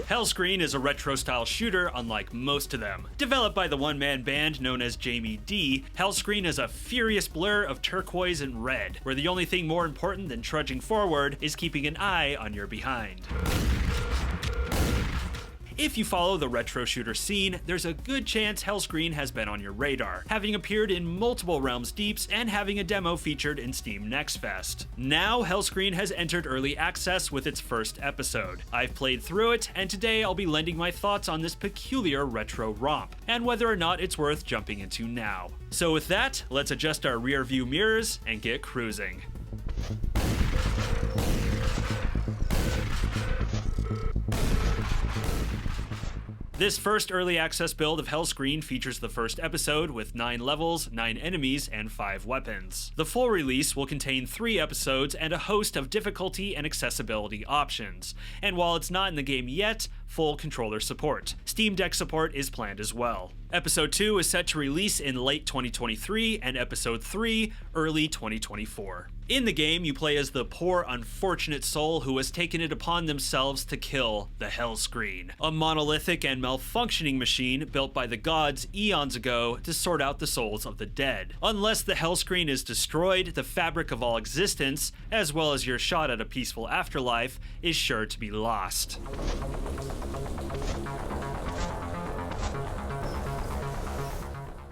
Hellscreen is a retro-style shooter unlike most of them. Developed by the one-man band known as Jamie D, Hellscreen is a furious blur of turquoise and red, where the only thing more important than trudging forward is keeping an eye on your behind. If you follow the retro shooter scene, there's a good chance Hellscreen has been on your radar, having appeared in multiple Realms Deeps and having a demo featured in Steam Next Fest. Now, Hellscreen has entered early access with its first episode. I've played through it, and today I'll be lending my thoughts on this peculiar retro romp, and whether or not it's worth jumping into now. So with that, let's adjust our rear view mirrors and get cruising. This first early access build of Hellscreen features the first episode with 9 levels, 9 enemies, and 5 weapons. The full release will contain 3 episodes and a host of difficulty and accessibility options. And while it's not in the game yet, full controller support. Steam Deck support is planned as well. Episode 2 is set to release in late 2023 and Episode 3 early 2024. In the game, you play as the poor, unfortunate soul who has taken it upon themselves to kill the Hellscreen, a monolithic and malfunctioning machine built by the gods eons ago to sort out the souls of the dead. Unless the Hellscreen is destroyed, the fabric of all existence, as well as your shot at a peaceful afterlife, is sure to be lost.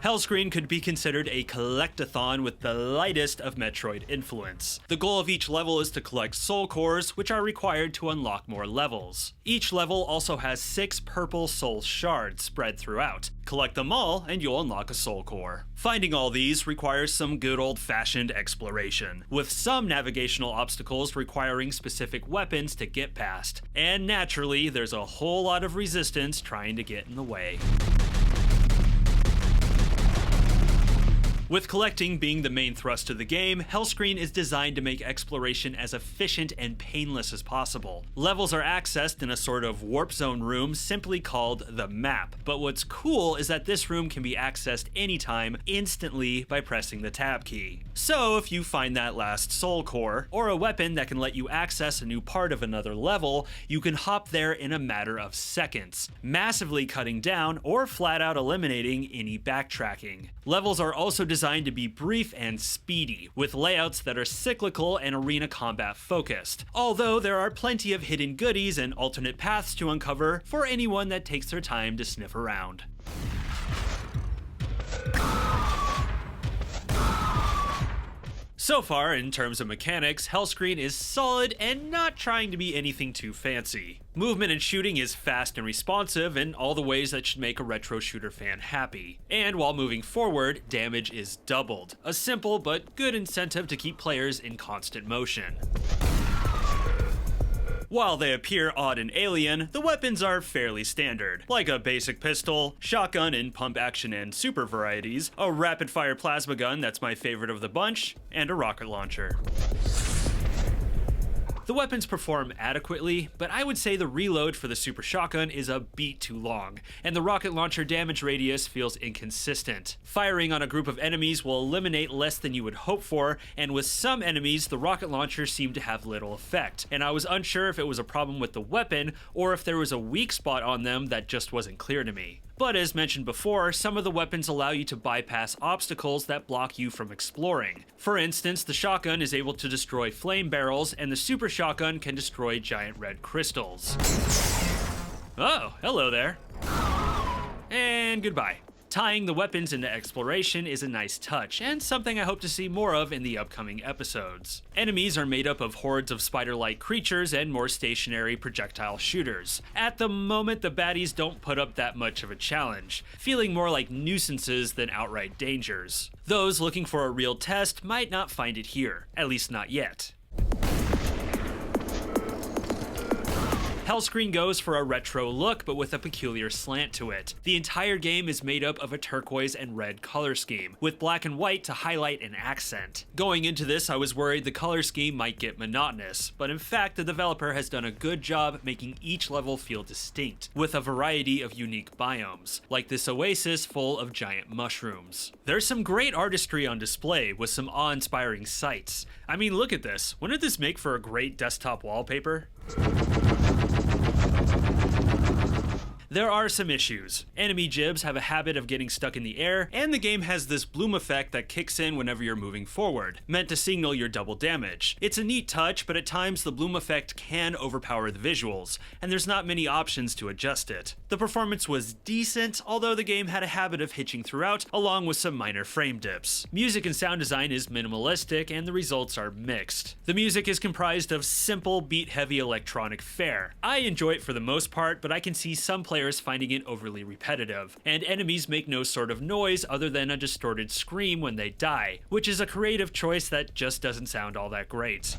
Hellscreen could be considered a collectathon with the lightest of Metroid influence. The goal of each level is to collect soul cores, which are required to unlock more levels. Each level also has 6 purple soul shards spread throughout. Collect them all and you'll unlock a soul core. Finding all these requires some good old-fashioned exploration, with some navigational obstacles requiring specific weapons to get past. And naturally, there's a whole lot of resistance trying to get in the way. With collecting being the main thrust of the game, Hellscreen is designed to make exploration as efficient and painless as possible. Levels are accessed in a sort of warp zone room simply called the map, but what's cool is that this room can be accessed anytime, instantly by pressing the tab key. So if you find that last soul core, or a weapon that can let you access a new part of another level, you can hop there in a matter of seconds, massively cutting down or flat out eliminating any backtracking. Levels are also designed to be brief and speedy, with layouts that are cyclical and arena combat focused, although there are plenty of hidden goodies and alternate paths to uncover for anyone that takes their time to sniff around. So far, in terms of mechanics, Hellscreen is solid and not trying to be anything too fancy. Movement and shooting is fast and responsive in all the ways that should make a retro shooter fan happy. And while moving forward, damage is doubled, a simple but good incentive to keep players in constant motion. While they appear odd and alien, the weapons are fairly standard, like a basic pistol, shotgun in pump action and super varieties, a rapid-fire plasma gun that's my favorite of the bunch, and a rocket launcher. The weapons perform adequately, but I would say the reload for the super shotgun is a beat too long, and the rocket launcher damage radius feels inconsistent. Firing on a group of enemies will eliminate less than you would hope for, and with some enemies, the rocket launcher seemed to have little effect, and I was unsure if it was a problem with the weapon or if there was a weak spot on them that just wasn't clear to me. But as mentioned before, some of the weapons allow you to bypass obstacles that block you from exploring. For instance, the shotgun is able to destroy flame barrels, and the super shotgun can destroy giant red crystals. Oh, hello there. And goodbye. Tying the weapons into exploration is a nice touch, and something I hope to see more of in the upcoming episodes. Enemies are made up of hordes of spider-like creatures and more stationary projectile shooters. At the moment, the baddies don't put up that much of a challenge, feeling more like nuisances than outright dangers. Those looking for a real test might not find it here, at least not yet. Hellscreen goes for a retro look, but with a peculiar slant to it. The entire game is made up of a turquoise and red color scheme, with black and white to highlight an accent. Going into this, I was worried the color scheme might get monotonous, but in fact the developer has done a good job making each level feel distinct, with a variety of unique biomes, like this oasis full of giant mushrooms. There's some great artistry on display, with some awe-inspiring sights. I mean, look at this. Wouldn't this make for a great desktop wallpaper? there are some issues. Enemy jibs have a habit of getting stuck in the air, and the game has this bloom effect that kicks in whenever you're moving forward, meant to signal your double damage. It's a neat touch, but at times the bloom effect can overpower the visuals, and there's not many options to adjust it. The performance was decent, although the game had a habit of hitching throughout, along with some minor frame dips. Music and sound design is minimalistic, and the results are mixed. The music is comprised of simple, beat-heavy electronic fare. I enjoy it for the most part, but I can see some players finding it overly repetitive, and enemies make no sort of noise other than a distorted scream when they die, which is a creative choice that just doesn't sound all that great.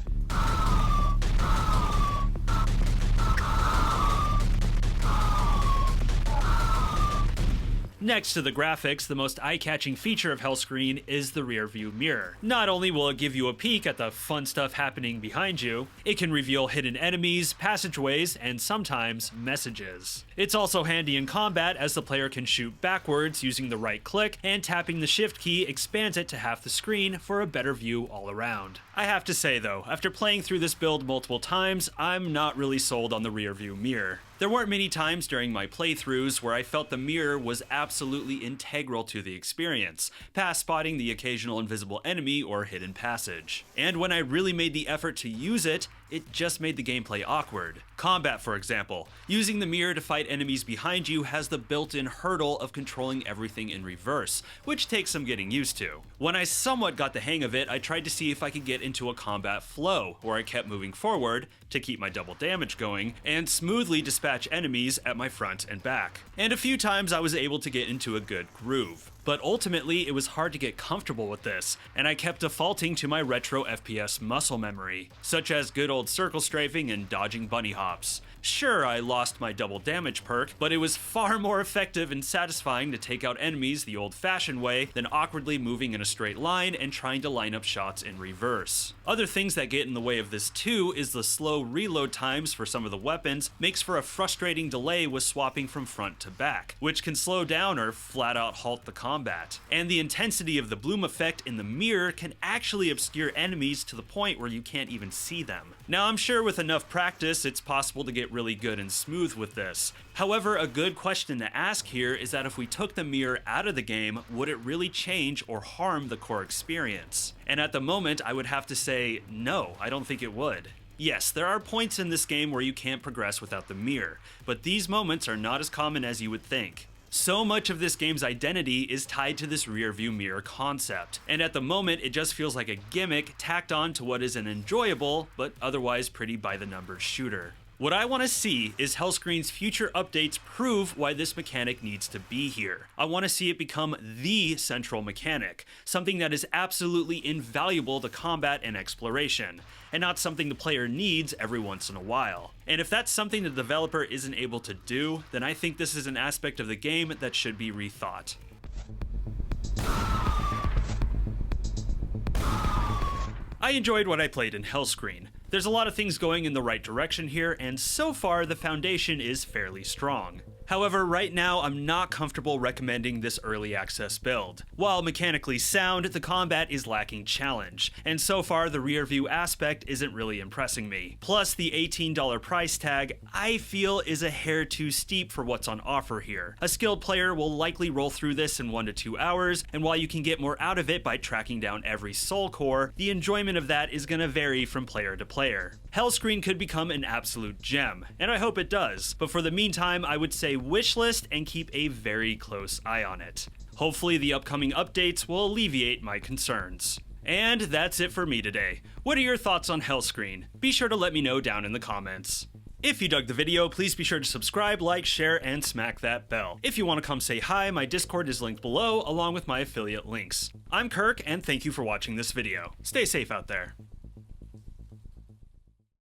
Next to the graphics, the most eye-catching feature of Hellscreen is the rear-view mirror. Not only will it give you a peek at the fun stuff happening behind you, it can reveal hidden enemies, passageways, and sometimes messages. It's also handy in combat as the player can shoot backwards using the right click, and tapping the shift key expands it to half the screen for a better view all around. I have to say though, after playing through this build multiple times, I'm not really sold on the rear-view mirror. There weren't many times during my playthroughs where I felt the mirror was absolutely integral to the experience, past spotting the occasional invisible enemy or hidden passage. And when I really made the effort to use it, it just made the gameplay awkward. Combat, for example. Using the mirror to fight enemies behind you has the built-in hurdle of controlling everything in reverse, which takes some getting used to. When I somewhat got the hang of it, I tried to see if I could get into a combat flow, where I kept moving forward to keep my double damage going, and smoothly dispatch enemies at my front and back. And a few times I was able to get into a good groove. But ultimately, it was hard to get comfortable with this, and I kept defaulting to my retro FPS muscle memory, such as good old circle strafing and dodging bunny hops. Sure, I lost my double damage perk, but it was far more effective and satisfying to take out enemies the old-fashioned way than awkwardly moving in a straight line and trying to line up shots in reverse. Other things that get in the way of this too is the slow reload times for some of the weapons makes for a frustrating delay with swapping from front to back, which can slow down or flat out halt the combat. And the intensity of the bloom effect in the mirror can actually obscure enemies to the point where you can't even see them. Now, I'm sure with enough practice, it's possible to get really good and smooth with this. However, a good question to ask here is that if we took the mirror out of the game, would it really change or harm the core experience? And at the moment, I would have to say, no, I don't think it would. Yes, there are points in this game where you can't progress without the mirror, but these moments are not as common as you would think. So much of this game's identity is tied to this rear-view mirror concept, and at the moment it just feels like a gimmick tacked on to what is an enjoyable, but otherwise pretty by-the-numbers shooter. What I want to see is Hellscreen's future updates prove why this mechanic needs to be here. I want to see it become the central mechanic, something that is absolutely invaluable to combat and exploration, and not something the player needs every once in a while. And if that's something the developer isn't able to do, then I think this is an aspect of the game that should be rethought. I enjoyed what I played in Hellscreen. There's a lot of things going in the right direction here, and so far the foundation is fairly strong. However, right now I'm not comfortable recommending this early access build. While mechanically sound, the combat is lacking challenge, and so far the rear view aspect isn't really impressing me. Plus, the $18 price tag I feel is a hair too steep for what's on offer here. A skilled player will likely roll through this in 1 to 2 hours, and while you can get more out of it by tracking down every soul core, the enjoyment of that is gonna vary from player to player. Hellscreen could become an absolute gem, and I hope it does, but for the meantime I would say wishlist and keep a very close eye on it. Hopefully the upcoming updates will alleviate my concerns. And that's it for me today. What are your thoughts on Hellscreen? Be sure to let me know down in the comments. If you dug the video, please be sure to subscribe, like, share, and smack that bell. If you want to come say hi, my Discord is linked below, along with my affiliate links. I'm Kirk, and thank you for watching this video. Stay safe out there.